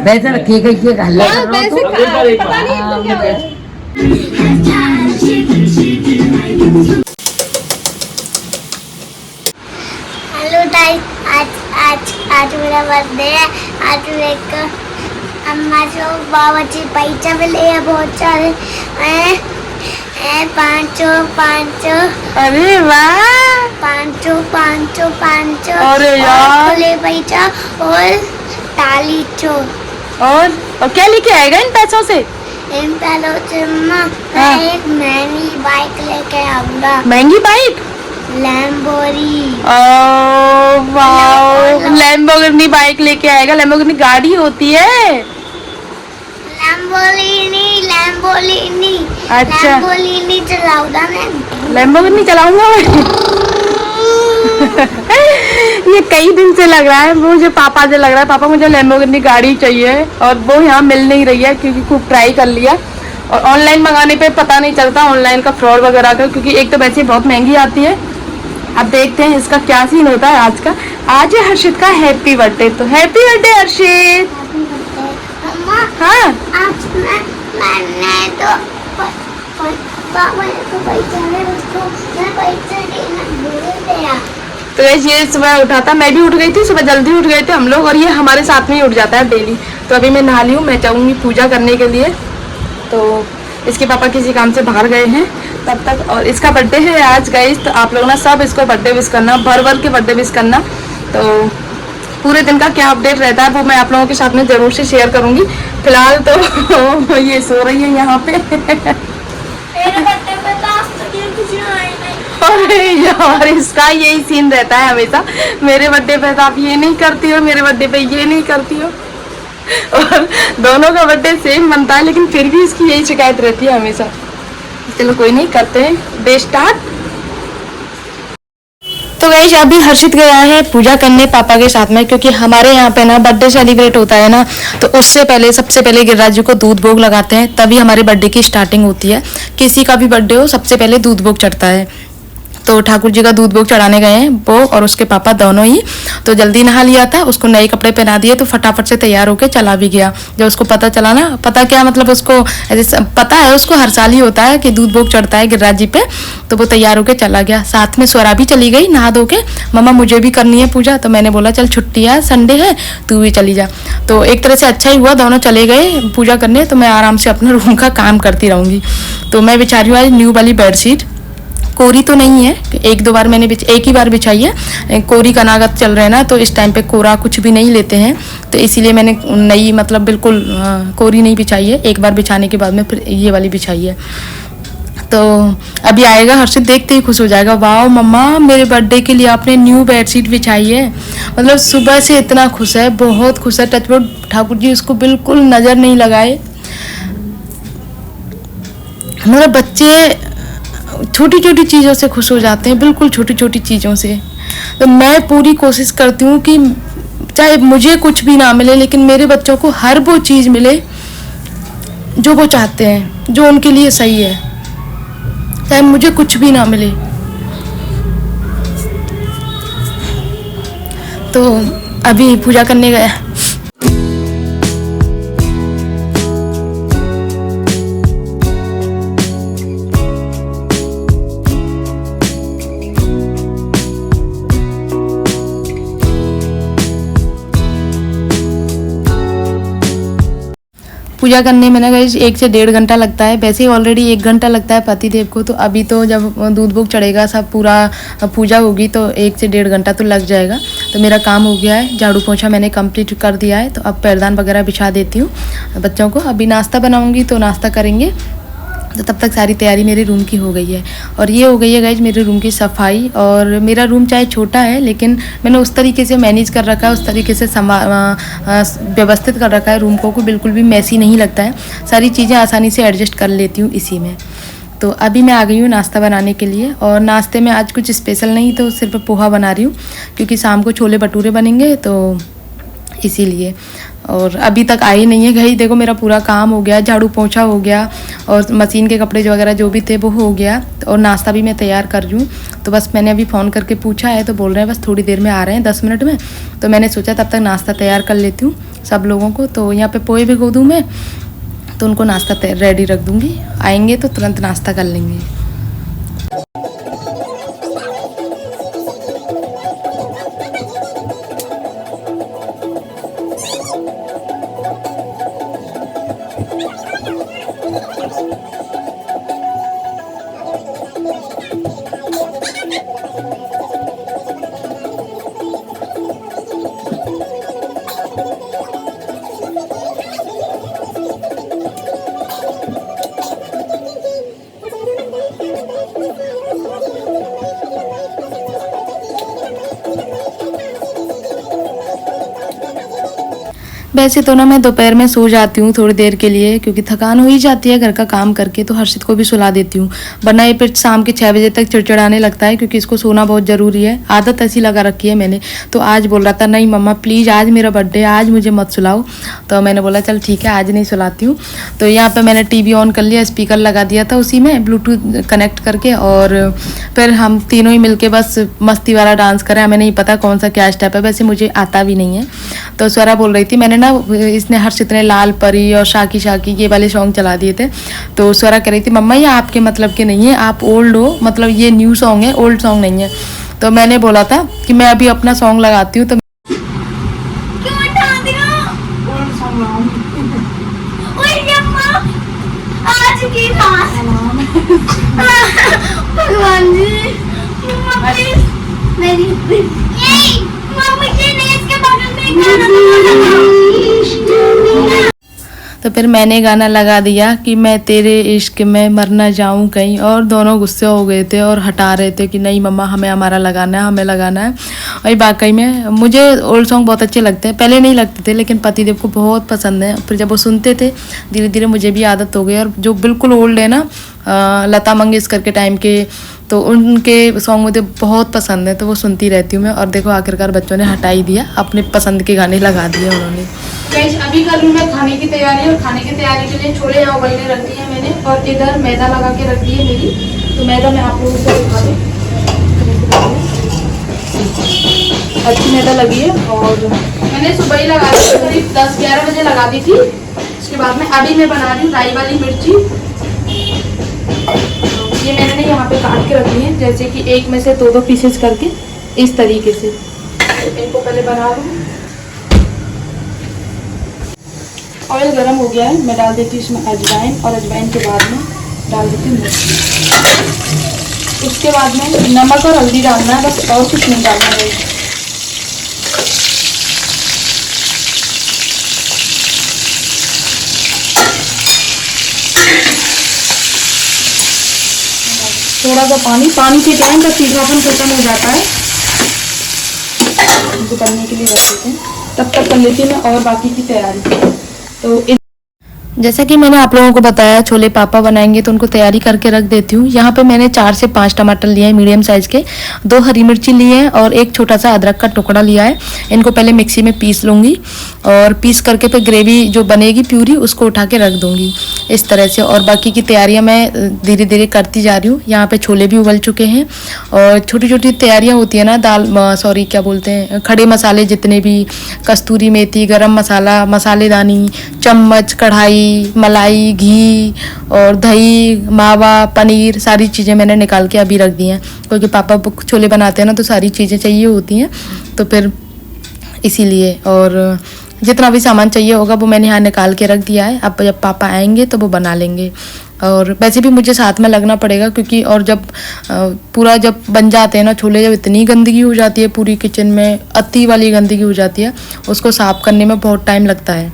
पैसे रखिए कैसे हल्ला हेलो गाइस, आज मेरा बर्थडे है। आज मेरे को अम्मा जो बाबा जी पैसा मिले हैं बहुत सारे पाँचों। अरे वाह, पाँचों अरे यार, ले पैसा और ताली चो। और क्या लेके आएगा इन पैसों से? इन पैसों से मैं एक महंगी बाइक लेके आऊंगा। महंगी bike? Lamborghini. Wow, Lamborghini bike लेके आएगा। लैम्बोर्गिनी गाड़ी होती है। लैम्बोर्गिनी। अच्छा, लैम्बोर्गिनी चलाऊंगा मैं। लैम्बोर्गिनी चलाऊंगा मैं। ये कई दिन से लग रहा है मुझे, पापा से लग रहा है पापा मुझे लैम्बोर्गिनी गाड़ी चाहिए, और वो यहाँ मिल नहीं रही है क्योंकि खूब ट्राई कर लिया। और ऑनलाइन मंगाने पे पता नहीं चलता ऑनलाइन का फ्रॉड वगैरह का, क्योंकि एक तो वैसे बहुत महंगी आती है। अब देखते हैं इसका क्या सीन होता है आज का। आज है हर्षित का हैप्पी बर्थडे, तो हैप्पी बर्थडे हर्षित। हाँ, आज मैंने तो पापा को पैसा है, उसको मैं पैसा देना भूल गया। तो ये सुबह उठा था, मैं भी उठ गई थी, सुबह जल्दी उठ गए थे हम लोग, और ये हमारे साथ में ही उठ जाता है डेली। तो अभी मैं नहा ली हूँ, मैं जाऊँगी पूजा करने के लिए। तो इसके पापा किसी काम से बाहर गए हैं तब तक, और इसका बर्थडे है आज गाइस। तो आप लोग ना सब इसको बर्थडे विश करना, भर के बर्थडे विश करना। तो पूरे दिन का क्या अपडेट रहता है वो मैं आप लोगों के साथ में ज़रूर से शेयर करूँगी। फिलहाल तो ये सो रही है यहाँ पे। अरे यार, इसका यही सीन रहता है हमेशा। मेरे बर्थडे पे तो आप ये नहीं करती हो, मेरे बर्थडे पे ये नहीं करती हो। और दोनों का बर्थडे सेम बनता है, लेकिन फिर भी इसकी यही शिकायत रहती है हमेशा। चलो कोई नहीं, करते हैं डे स्टार्ट। तो गाइस अभी हर्षित गया है पूजा करने पापा के साथ में, क्योंकि हमारे यहाँ पे ना बर्थडे सेलिब्रेट होता है ना, तो उससे पहले सबसे पहले गिरिराज जी को दूध भोग लगाते हैं, तभी हमारे बर्थडे की स्टार्टिंग होती है। किसी का भी बर्थडे हो सबसे पहले दूध भोग चढ़ता है। तो ठाकुर जी का दूध भोग चढ़ाने गए हैं वो और उसके पापा दोनों ही। तो जल्दी नहा लिया था, उसको नए कपड़े पहना दिए, तो फटाफट से तैयार होकर चला भी गया। जब उसको पता चला ना, पता क्या मतलब उसको ऐसे पता है, उसको हर साल ही होता है कि दूध भोग चढ़ता है गिरिराज जी पे, तो वो तैयार होकर चला गया। साथ में स्वरा भी चली गई नहा धो के, मम्मा मुझे भी करनी है पूजा। तो मैंने बोला चल छुट्टी है, संडे है, तू भी चली जा। तो एक तरह से अच्छा ही हुआ, दोनों चले गए पूजा करने, तो मैं आराम से अपना रूम का काम करती रहूँगी। तो मैं बिछा रही हूँ आज न्यू वाली बेडशीट। कोरी तो नहीं है, एक ही बार बिछाई है। कोरी का नागत चल रहे हैं ना, तो इस टाइम पे कोरा कुछ भी नहीं लेते हैं, तो इसीलिए मैंने नई मतलब बिल्कुल कोरी नहीं बिछाई है। एक बार बिछाने के बाद में फिर ये वाली बिछाई है। तो अभी आएगा हर्षित, देखते ही खुश हो जाएगा, वाह मम्मा मेरे बर्थडे के लिए आपने न्यू बेडशीट बिछाई है। मतलब सुबह से इतना खुश है, बहुत खुश है। टचवुड ठाकुर जी उसको बिल्कुल नज़र नहीं लगाए। हमारे बच्चे छोटी छोटी चीज़ों से खुश हो जाते हैं, बिल्कुल छोटी छोटी चीज़ों से। तो मैं पूरी कोशिश करती हूँ कि चाहे मुझे कुछ भी ना मिले, लेकिन मेरे बच्चों को हर वो चीज़ मिले जो वो चाहते हैं, जो उनके लिए सही है, चाहे मुझे कुछ भी ना मिले। तो अभी पूजा करने गया। पूजा करने में ना गाइस 1 से 1.5 घंटा लगता है, वैसे ही ऑलरेडी 1 घंटा लगता है पतिदेव को। तो अभी तो जब दूध भोग चढ़ेगा, सब पूरा पूजा होगी, तो 1 से 1.5 घंटा तो लग जाएगा। तो मेरा काम हो गया है, झाड़ू पोछा मैंने कंप्लीट कर दिया है। तो अब पैरदान वगैरह बिछा देती हूँ बच्चों को। अभी नाश्ता बनाऊँगी, तो नाश्ता करेंगे, तो तब तक सारी तैयारी मेरे रूम की हो गई है। और ये हो गई है गाइज मेरे रूम की सफाई। और मेरा रूम चाहे छोटा है, लेकिन मैंने उस तरीके से मैनेज कर रखा है, उस तरीके से व्यवस्थित कर रखा है रूम को बिल्कुल भी मैसी नहीं लगता है। सारी चीज़ें आसानी से एडजस्ट कर लेती हूँ इसी में। तो अभी मैं आ गई हूँ नाश्ता बनाने के लिए, और नाश्ते में आज कुछ स्पेशल नहीं, तो सिर्फ पोहा बना रही हूँ, क्योंकि शाम को छोले भटूरे बनेंगे, तो इसीलिए। और अभी तक आई नहीं है गई। देखो मेरा पूरा काम हो गया, झाड़ू पोछा हो गया और मशीन के कपड़े जो वगैरह जो भी थे वो हो गया और नाश्ता भी मैं तैयार कर रही हूँ। तो बस मैंने अभी फ़ोन करके पूछा है तो बोल रहे हैं बस थोड़ी देर में आ रहे हैं 10 मिनट में। तो मैंने सोचा तब तक नाश्ता तैयार कर लेती हूँ सब लोगों को। तो यहाँ पे पोहे भिगो दूँ मैं, तो उनको नाश्ता रेडी रख दूँगी, आएंगे तो तुरंत नाश्ता कर लेंगे। वैसे तो ना मैं दोपहर में सो जाती हूँ थोड़ी देर के लिए, क्योंकि थकान हो ही जाती है घर का काम करके। तो हर्षित को भी सुला देती हूँ, वरना ये फिर शाम के 6 बजे तक चिड़चिड़ाने लगता है, क्योंकि इसको सोना बहुत ज़रूरी है। आदत ऐसी लगा रखी है मैंने। तो आज बोल रहा था नहीं मम्मा प्लीज़ आज मेरा बर्थडे है, आज मुझे मत सुलाओ। तो मैंने बोला चल ठीक है आज नहीं सुलाती हूँ। तो यहाँ पर मैंने TV ऑन कर लिया, स्पीकर लगा दिया था उसी में ब्लूटूथ कनेक्ट करके, और फिर हम तीनों ही मिलके बस मस्ती वाला डांस करें। हमें नहीं पता कौन सा क्या स्टेप है, वैसे मुझे आता भी नहीं है। तो स्वरा बोल रही थी, मैंने ना इसने हर्षित ने लाल परी और शाकी शाकी ये वाले सॉन्ग चला दिए थे। तो स्वरा कह रही थी मम्मा ये आपके मतलब के नहीं है, आप ओल्ड हो, मतलब ये न्यू सॉन्ग है, ओल्ड सॉन्ग नहीं है। तो मैंने बोला था कि मैं अभी अपना सॉन्ग लगाती हूँ। तो क्यों उठा दिया? ओल्ड सॉन्ग ओए यम्मा आज की रात भगवान जी मम्मा प्लीज मेरी ये मम्मा मुझे नहीं इसके बगल में गाना तो फिर मैंने गाना लगा दिया कि मैं तेरे इश्क में मर ना जाऊं कहीं, और दोनों गुस्से हो गए थे और हटा रहे थे कि नहीं मम्मा हमें हमारा लगाना है, हमें लगाना है। और वाकई में मुझे ओल्ड सॉन्ग बहुत अच्छे लगते हैं, पहले नहीं लगते थे लेकिन पतिदेव को बहुत पसंद है। फिर जब वो सुनते थे धीरे धीरे मुझे भी आदत हो गई। और जो बिल्कुल ओल्ड है ना लता मंगेशकर के टाइम के, तो उनके सॉन्ग मुझे बहुत पसंद है, तो वो सुनती रहती हूँ मैं। और देखो आखिरकार बच्चों ने हटा ही दिया, अपने पसंद के गाने लगा दिए उन्होंने। गाइस अभी कर लूँ मैं खाने की तैयारी, और खाने की तैयारी के लिए छोले यहाँ उबलने रख दिए मैंने, और इधर मैदा लगा के रख दी है मेरी। तो मैदा मैं आप लोगों को दिखा दूँ, अच्छी मैदा लगी है। और मैंने सुबह ही लगा दी, करीब 10-11 बजे लगा दी थी। उसके बाद में अभी मैं बना रही हूँ राई वाली मिर्ची। ये मैंने यहाँ पे काट के रख दी है, जैसे कि एक में से 2-2 पीसेस करके इस तरीके से। इनको पहले बना लूँ। ऑयल गरम हो गया है, मैं डाल देती हूँ इसमें अजवाइन, और अजवाइन के बाद में डाल देती हूँ मिर्ची। उसके बाद में नमक और हल्दी डालना है बस, और कुछ नहीं डालना है। थोड़ा सा पानी के टाइम का तीखापन खत्म हो जाता है, इनको बनने के लिए रख देते हैं। तब तक कर लेती हूँ मैं और बाकी की तैयारी। तो जैसा कि मैंने आप लोगों को बताया छोले पापा बनाएंगे तो उनको तैयारी करके रख देती हूँ। यहाँ पे मैंने 4 से 5 टमाटर लिए हैं मीडियम साइज़ के, 2 हरी मिर्ची लिए हैं और एक छोटा सा अदरक का टुकड़ा लिया है। इनको पहले मिक्सी में पीस लूँगी, और पीस करके फिर ग्रेवी जो बनेगी प्यूरी उसको उठा के रख दूँगी इस तरह से। और बाकी की तैयारियाँ मैं धीरे धीरे करती जा रही हूँ। यहाँ पर छोले भी उबल चुके हैं, और छोटी छोटी तैयारियाँ होती हैं ना, क्या बोलते हैं, खड़े मसाले जितने भी, कस्तूरी मेथी, गरम मसाला, मसालेदानी, चम्मच, कढ़ाई, मलाई, घी और दही, मावा, पनीर, सारी चीज़ें मैंने निकाल के अभी रख दी हैं, क्योंकि पापा छोले बनाते हैं ना तो सारी चीज़ें चाहिए होती हैं, तो फिर इसीलिए। और जितना भी सामान चाहिए होगा वो मैंने यहाँ निकाल के रख दिया है। अब जब पापा आएंगे तो वो बना लेंगे। और वैसे भी मुझे साथ में लगना पड़ेगा, क्योंकि और जब पूरा जब बन जाते हैं ना छोले, जब इतनी गंदगी हो जाती है पूरी किचन में, अति वाली गंदगी हो जाती है, उसको साफ़ करने में बहुत टाइम लगता है।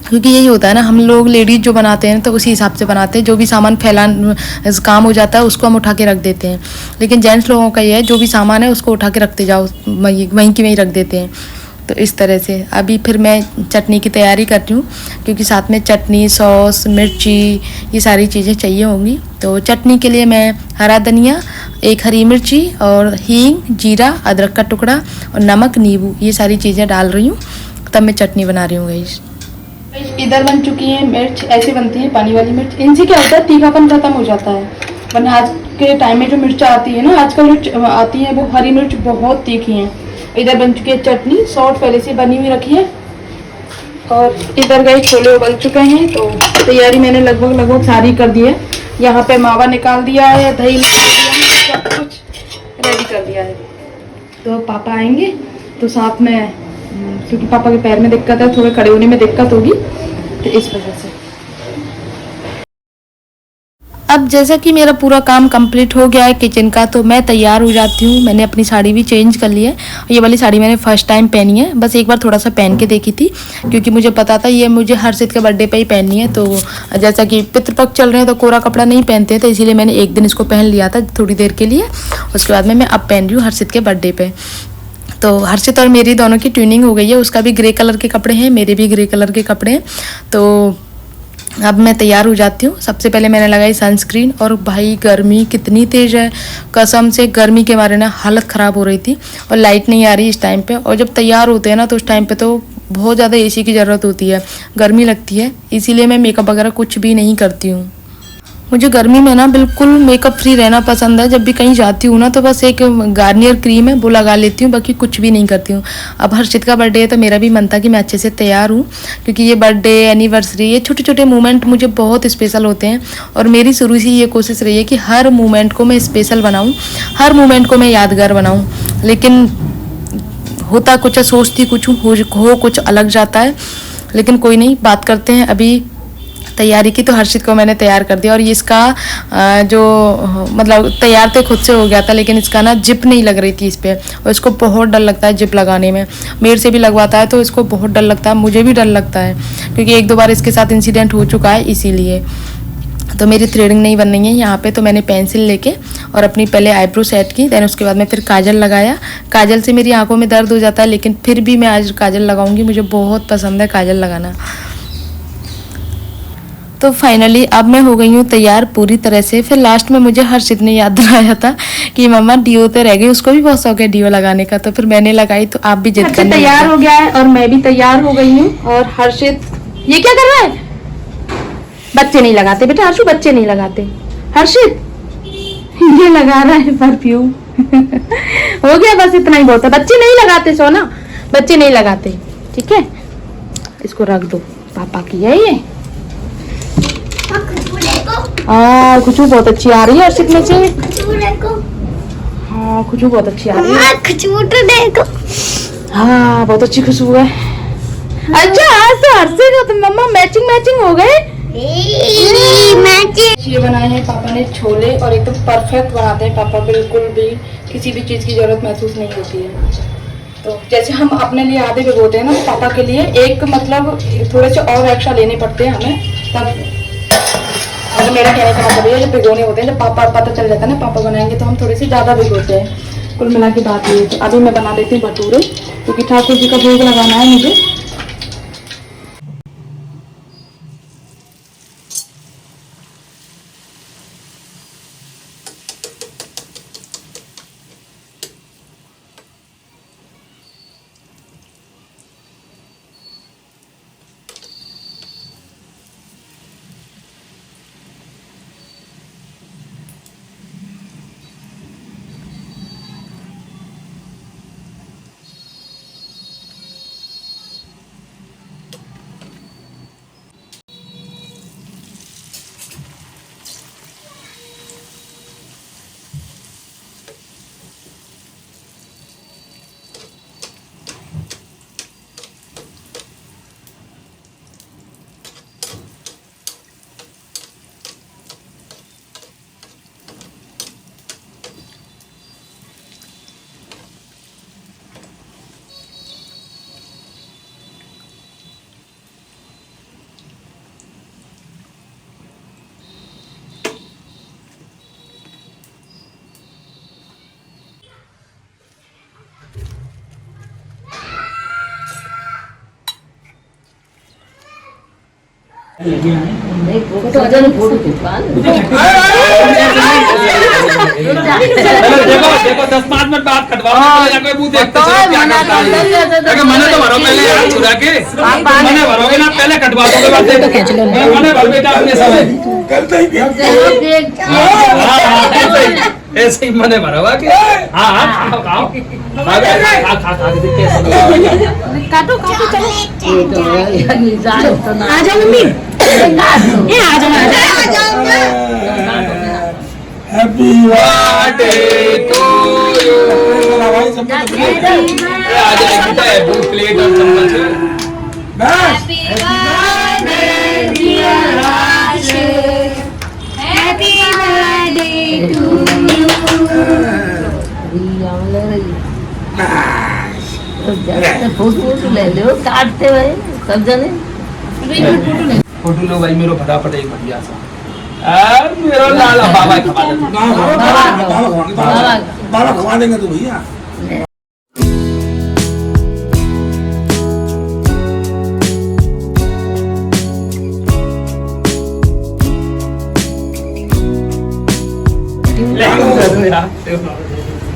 क्योंकि यही होता है ना, हम लोग लेडीज़ जो बनाते हैं तो उसी हिसाब से बनाते हैं, जो भी सामान काम हो जाता है उसको हम उठा के रख देते हैं। लेकिन जेंट्स लोगों का ये है, जो भी सामान है उसको उठा के रखते जाओ, वहीं की वहीं रख देते हैं। तो इस तरह से अभी फिर मैं चटनी की तैयारी करती हूँ, क्योंकि साथ में चटनी, सॉस, मिर्ची, ये सारी चीज़ें चाहिए होंगी। तो चटनी के लिए मैं हरा धनिया, 1 हरी मिर्ची और हींग, जीरा, अदरक का टुकड़ा और नमक, नींबू, ये सारी चीज़ें डाल रही हूँ। तब मैं चटनी बना रही हूँ गाइस। इधर बन चुकी है मिर्च, ऐसे बनती है पानी वाली मिर्च। इनसे क्या होता है, तीखापन खत्म हो जाता है। वरना आज के टाइम में जो मिर्च आती है ना, आजकल जो आती है वो हरी मिर्च बहुत तीखी है। इधर बन चुकी है चटनी, सॉल्ट पहले से बनी हुई रखी है। और इधर गए छोले उबल चुके हैं, तो तैयारी मैंने लगभग सारी कर दी है। यहाँ पे मावा निकाल दिया है, दही निकाल दिया है, सब कुछ रेडी कर दिया है। तो पापा आएंगे तो साथ में, क्योंकि पापा के पैर में दिक्कत है, थोड़े खड़े होने में दिक्कत होगी, तो इस वजह से। अब जैसा कि मेरा पूरा काम कंप्लीट हो गया है किचन का, तो मैं तैयार हो जाती हूँ। मैंने अपनी साड़ी भी चेंज कर ली है। ये वाली साड़ी मैंने फर्स्ट टाइम पहनी है, बस एक बार थोड़ा सा पहन के देखी थी, क्योंकि मुझे पता था ये मुझे हर्षित के बर्थडे पे ही पहननी है। तो जैसा कि पितृपक्ष चल रहे हैं तो कोरा कपड़ा नहीं पहनते, तो इसीलिए मैंने एक दिन इसको पहन लिया था थोड़ी देर के लिए। उसके बाद में मैं अब पहन रही हूँ हर्षित के बर्थडे पे। तो हर्षित और मेरी दोनों की ट्यूनिंग हो गई है। उसका भी ग्रे कलर के कपड़े हैं, मेरे भी ग्रे कलर के कपड़े हैं। तो अब मैं तैयार हो जाती हूँ। सबसे पहले मैंने लगाई सनस्क्रीन, और भाई गर्मी कितनी तेज़ है, कसम से गर्मी के मारे ना हालत ख़राब हो रही थी। और लाइट नहीं आ रही इस टाइम पे, और जब तैयार होते हैं ना तो उस टाइम पे तो बहुत ज़्यादा एसी की ज़रूरत होती है, गर्मी लगती है। इसीलिए मैं मेकअप वगैरह कुछ भी नहीं करती हूँ। मुझे गर्मी में ना बिल्कुल मेकअप फ्री रहना पसंद है। जब भी कहीं जाती हूँ ना तो बस एक गार्नियर क्रीम है वो लगा लेती हूँ, बाकी कुछ भी नहीं करती हूँ। अब हर्षित का बर्थडे है तो मेरा भी मन था कि मैं अच्छे से तैयार हूँ, क्योंकि ये बर्थडे, एनिवर्सरी, ये छोटे छोटे मोमेंट मुझे बहुत स्पेशल होते हैं। और मेरी शुरू से ये कोशिश रही है कि हर मोमेंट को मैं स्पेशल बनाऊँ, हर मोमेंट को मैं यादगार बनाऊँ। लेकिन होता कुछ है, सोचती कुछ हो कुछ अलग जाता है। लेकिन कोई नहीं, बात करते हैं अभी तैयारी की। तो हर्षित को मैंने तैयार कर दिया, और ये इसका जो मतलब तैयार तो खुद से हो गया था, लेकिन इसका ना जिप नहीं लग रही थी इस पर, और इसको बहुत डर लगता है जिप लगाने में। मेरे से भी लगवाता है तो इसको बहुत डर लगता है, मुझे भी डर लगता है, क्योंकि एक दो बार इसके साथ इंसिडेंट हो चुका है इसीलिए। तो मेरी थ्रेडिंग नहीं बन रही है यहाँ पे, तो मैंने पेंसिल लेके और अपनी पहले आईब्रो सेट की, देन उसके बाद में फिर काजल लगाया। काजल से मेरी आंखों में दर्द हो जाता है, लेकिन फिर भी मैं आज काजल लगाऊंगी, मुझे बहुत पसंद है काजल लगाना। तो फाइनली अब मैं हो गई हूँ तैयार पूरी तरह से। फिर लास्ट में मुझे हर्षित ने याद दिलाया था कि मम्मा डियो तो रह गई, उसको भी बहुत शौक है डियो लगाने का, तो फिर मैंने लगाई। तो आप भी जिद करने तैयार हो गया है और मैं भी तैयार हो गई हूँ। और हर्षित ये क्या कर रहा है? बच्चे नहीं लगाते बेटा, हर्षु बच्चे नहीं लगाते। हर्षित ये लगा रहा है परफ्यूम। हो गया, बस इतना ही बहुत है। बच्चे नहीं लगाते सोना, बच्चे नहीं लगाते, ठीक है। इसको रख दो, पापा की है ये। हाँ खुशबू बहुत अच्छी आ रही है हर्षित में से। हाँ खुशबू बहुत अच्छी आ रही है। खुशबू तो देखो। हाँ बहुत अच्छी खुशबू है। अच्छा आज तो हर्षित और मम्मा मैचिंग हो गए। ये बनाए हैं पापा ने छोले, और एकदम परफेक्ट बनाते हैं पापा, बिल्कुल भी किसी भी चीज़ की जरूरत महसूस नहीं होती है। तो जैसे हम अपने लिए आधे भिगोते हैं ना, पापा के लिए एक मतलब थोड़े से और एक्स्ट्रा लेने पड़ते हैं हमें, तब मतलब मेरा कहने का मतलब ये, जब भिगोने होते हैं, जब पापा पता चल जाता है ना पापा बनाएंगे, तो हम थोड़े से ज़्यादा भिगोते हैं। कुल मिला की बात ये है। तो अभी मैं बना देती हूँ भटूरे, क्योंकि ठाकुर जी का भोग लगाना है मुझे। फोटो खिंचवा देखो देखो 10-5 मिनट बाद कटवा कोई मुंह देखते चलो क्या करता है अगर मने तो भरो पहले यार छुरा के मने भरोगे ना पहले कटवा दोगे बात मने भर बेटा अपने समय करते ही ऐसे ही मने भरवा के हां हां खाओ खाओ खा देखते काटो काटो चलो आ जाओ मम्मी ये आ जाओ हैप्पी बर्थडे टू यू आ जाएगी तो प्लेट और चम्मच बस हैप्पी बर्थडे टू फोटो ले लो काटते हुए सब जने फोटो लो भाई मेरे फटाफट एक बढ़िया सा मेरा लाला बाबा खवा दे बाबा खवा देंगे तो भैया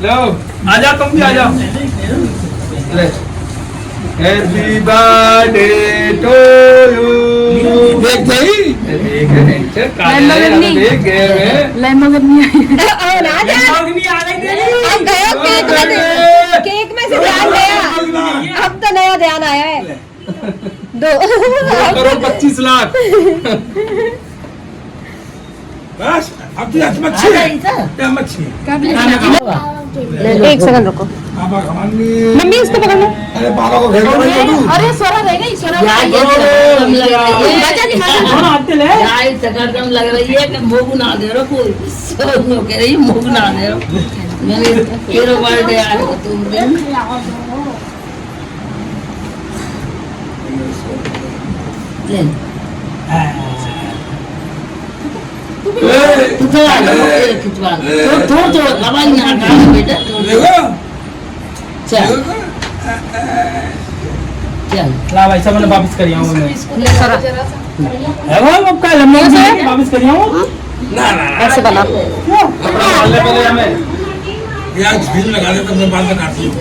लो आ जाओ तुम भी आ जाओ ले हैप्पी बर्थडे टू यू देख गई देख गए लैम्बोर्गिनी केक में से ध्यान गया अब तो नया ध्यान आया है 2 करोड़ 25 लाख बस अब तो मच्छी है क्या मच्छी है एक सेकंड रुको बाबा खवाएंगे मम्मी इसको पकड़ लो अरे बाबा को भेज दो अरे सोना रह गई सोना कम लग रही है कि मोग ना दे रहो कोई सब लोग कह रही मोग ना दे रहो मैंने तेरो बर्थडे आया हो तुम दिन ले तू तो आ जा खिंचवा थोड़ा आवाज ना काट बेटा देखो चल चल ला भाई सब मैंने वापस कर आऊं मैं है वो अब का लम्बा से वापस कर आऊं ना ना ऐसे बना पहले हमें यार भीड़ लगा दे तो मैं बाद में काटती हूँ